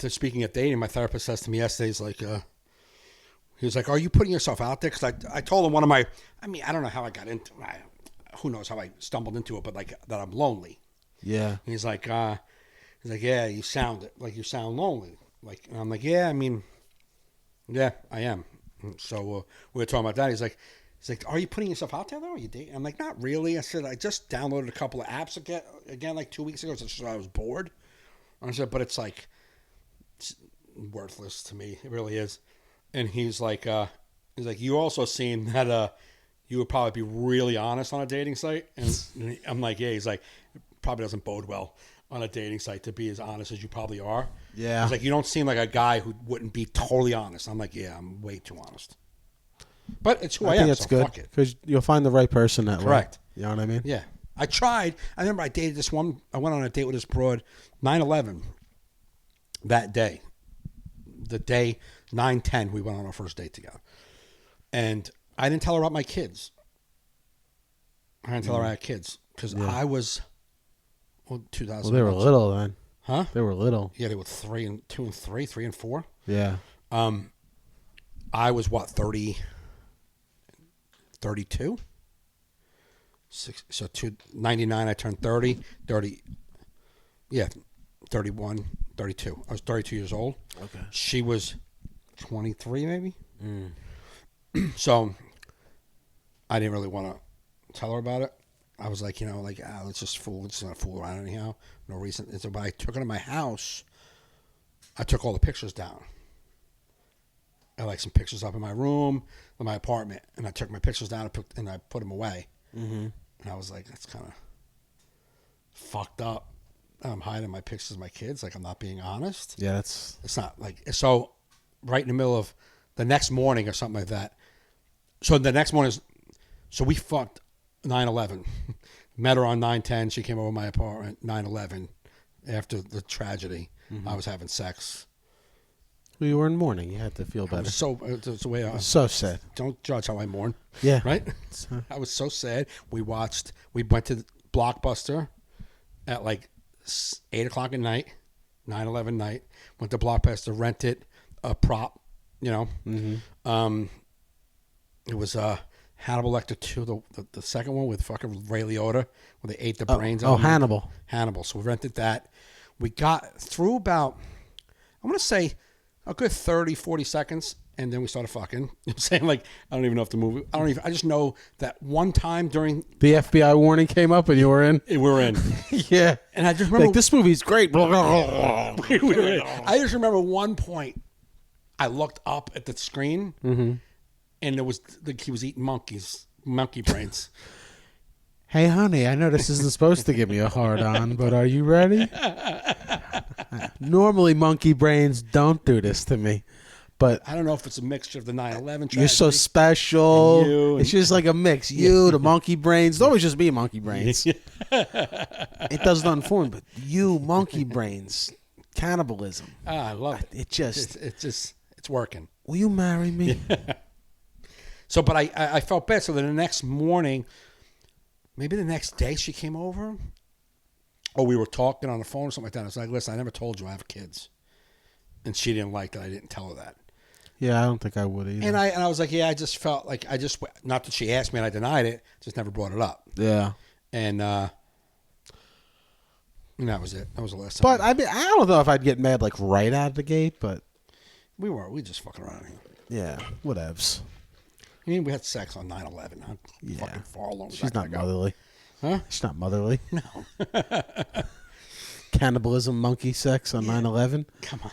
speaking of dating, my therapist says to me yesterday, he was like, "Are you putting yourself out there?" Because I told him I don't know how I got into it. Who knows how I stumbled into it, but like that I'm lonely. Yeah. He's like, yeah, you sound lonely. Like, and I'm like, yeah, I mean, yeah, I am. So we were talking about that. He's like, are you putting yourself out there though? Are you dating? I'm like, not really. I said, I just downloaded a couple of apps again like 2 weeks ago. So I was bored. I said, but it's like, it's worthless to me. It really is. And he's like, you also seem that you would probably be really honest on a dating site. And I'm like, yeah. He's like, it probably doesn't bode well on a dating site to be as honest as you probably are. Yeah. He's like, you don't seem like a guy who wouldn't be totally honest. I'm like, yeah, I'm way too honest. But it's who I am. I think that's good because you'll find the right person that way. Correct. You know what I mean? Yeah. I tried. I remember I dated this one. I went on a date with this broad 9/11 that day. The day 9/10 we went on our first date together. And I didn't tell her about my kids. I didn't tell her I had kids because I was 2000. Well, they were little then. Huh? They were little. Yeah, they were 3 and 2 and 3, 3 and 4. Yeah. I was 32? So 99, I turned 30. 31, 32. I was 32 years old. Okay. She was 23 maybe. So I didn't really want to tell her about it. I was like, let's just not fool around anyhow. No reason. And so, but I took her to my house. I took all the pictures down. I like some pictures up in my room, in my apartment, and I took my pictures down and I put them away. Mm-hmm. And I was like, that's kind of fucked up. I'm hiding my pictures of my kids. Like, I'm not being honest. Yeah, it's not like, so right in the middle of the next morning or something like that. So the next morning so we fucked 9/11. Met her on 9/10. She came over to my apartment 9/11 after the tragedy. Mm-hmm. I was having sex. Well, you were in mourning. You had to feel better. It's the way I was. So sad. Don't judge how I mourn. Yeah. Right? I was so sad. We went to Blockbuster at like 8 o'clock at night, 9/11 night. Went to Blockbuster, rented a prop, Mm-hmm. It was Hannibal Lecter 2, the second one with fucking Ray Liotta, where they ate the brains out. Oh, Hannibal. Hannibal. So we rented that. We got through about, I want to say, a good 30, 40 seconds, and then we started fucking. You know what I'm saying? Like, I don't even know if the movie, I just know that one time during... The FBI warning came up and you were in? We were in. Yeah. And I just remember... Like, this movie's great. we were in. I just remember one point, I looked up at the screen, mm-hmm. and it was like he was eating monkey brains. Hey, honey, I know this isn't supposed to give me a hard-on, but are you ready? Normally, monkey brains don't do this to me, but... I don't know if it's a mixture of the 9/11 tragedy. You're so special. And it's just like a mix. You, the monkey brains. Don't always just be monkey brains. It does nothing for me, but you, monkey brains. Cannibalism. I love it. It's working. Will you marry me? So, but I felt bad. So then the next morning... Maybe the next day she came over, or we were talking on the phone or something like that. I was like, listen, I never told you I have kids. And she didn't like that I didn't tell her that. Yeah, I don't think I would either. And I was like, yeah, I just felt like not that she asked me and I denied it, just never brought it up. Yeah. And that was it. That was the last time. But I don't know if I'd get mad like right out of the gate, but. We just fucking around here. Yeah, whatevs. I mean, we had sex on 9/11. Huh? Yeah. Fucking far along. She's not motherly. Huh? She's not motherly. No. Cannibalism, monkey sex on 9/11. Come on.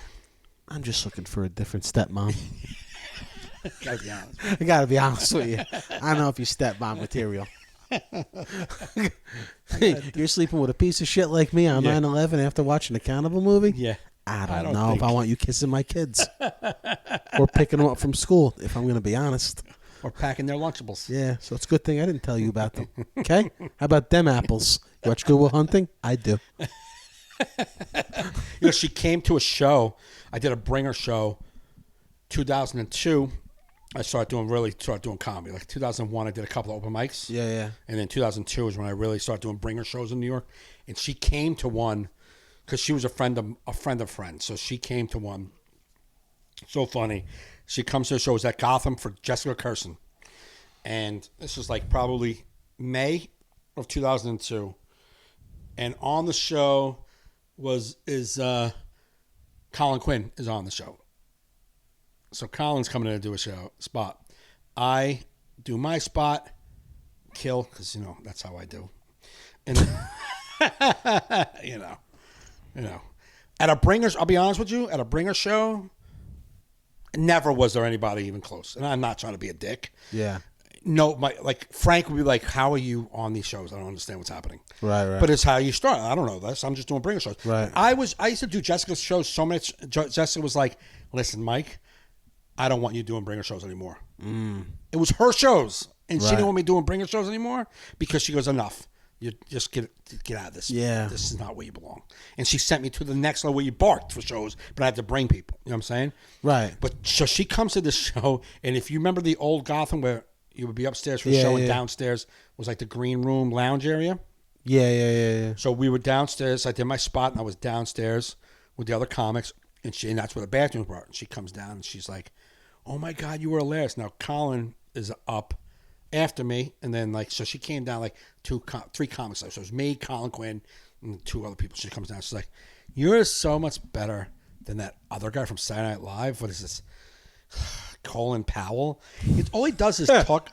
I'm just looking for a different stepmom. Gotta be honest. I gotta be honest with you. I don't know if you're stepmom material. You're sleeping with a piece of shit like me on 9/11 after watching a cannibal movie? Yeah. I don't know if I want you kissing my kids. Or picking them up from school, if I'm going to be honest. Or packing their Lunchables. Yeah, so it's a good thing I didn't tell you about them. Okay? How about them apples? You watch Good Will Hunting? I do. She came to a show. I did a bringer show. 2002, I started doing comedy. Like 2001, I did a couple of open mics. Yeah. And then 2002 is when I really started doing bringer shows in New York. And she came to one because she was a friend of friends. So she came to one. So funny. She comes to the show. It was at Gotham for Jessica Kirson. And this was like probably May of 2002. And on the show is Colin Quinn is on the show. So Colin's coming in to do a spot. I do my spot, kill, because, that's how I do. And, you know. At a Bringers, I'll be honest with you, at a Bringer show, never was there anybody even close. And I'm not trying to be a dick. Yeah. No, Frank would be like, how are you on these shows? I don't understand what's happening. Right. But it's how you start. I don't know this. I'm just doing Bringer shows. Right. I used to do Jessica's shows so much. Jessica was like, listen, Mike, I don't want you doing Bringer shows anymore. It was her shows. And she didn't want me doing Bringer shows anymore because she goes, enough. You just get out of this. Yeah. This is not where you belong. And she sent me to the next level where you barked for shows, but I had to bring people. You know what I'm saying? Right. But so she comes to this show, and if you remember the old Gotham where you would be upstairs for the show and downstairs was like the green room lounge area. Yeah. So we were downstairs. I did my spot, and I was downstairs with the other comics, and that's where the bathrooms were. And she comes down, and she's like, oh, my God, you were hilarious. Now, Colin is up after me, and then so she came down like three comics. So it was me, Colin Quinn, and two other people. She comes down. She's like, "You're so much better than that other guy from Saturday Night Live. What is this, Colin Powell? All he does is talk.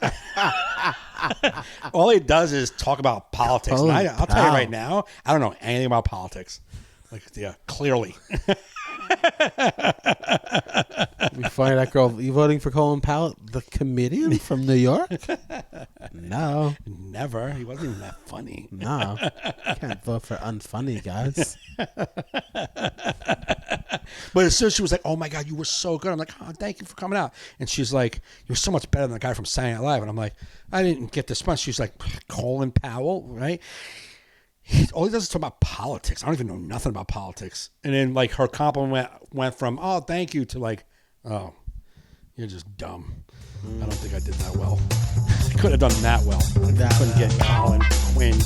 All he does is talk about politics. And I'll tell you right now, I don't know anything about politics. Clearly." We find that girl. You voting for Colin Powell, the comedian from New York? No, never. He wasn't even that funny. No, you can't vote for unfunny guys. But as soon as she was like, "Oh my God, you were so good," I'm like, "Oh, thank you for coming out." And she's like, "You're so much better than the guy from Saturday Night Live." And I'm like, "I didn't get this much." She's like, "Colin Powell, right?" All he does is talk about politics. I don't even know nothing about politics. And then her compliment went from, "Oh, thank you," to "Oh, you're just dumb." I don't think I did that well. I could have done that well. I couldn't get Colin Quinn